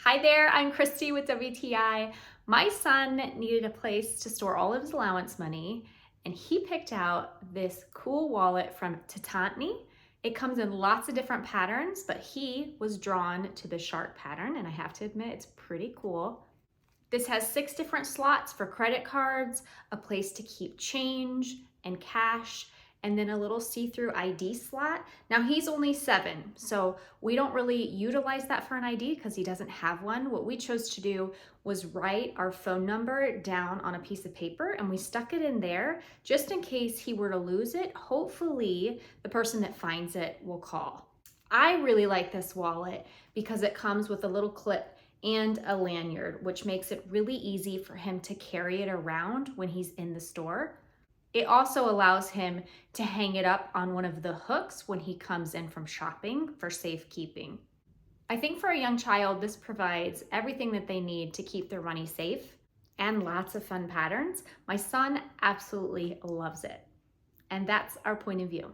Hi there, I'm Christy with WTI. My son needed a place to store all of his allowance money, and he picked out this cool wallet from TATAANTY. It comes in lots of different patterns, but he was drawn to the shark pattern, and I have to admit it's pretty cool. This has 6 different slots for credit cards, a place to keep change and cash, and then a little see-through ID slot. Now he's only 7, so we don't really utilize that for an ID because he doesn't have one. What we chose to do was write our phone number down on a piece of paper, and we stuck it in there just in case he were to lose it. Hopefully the person that finds it will call. I really like this wallet because it comes with a little clip and a lanyard, which makes it really easy for him to carry it around when he's in the store. It also allows him to hang it up on one of the hooks when he comes in from shopping for safekeeping. I think for a young child, this provides everything that they need to keep their money safe and lots of fun patterns. My son absolutely loves it. And that's our point of view.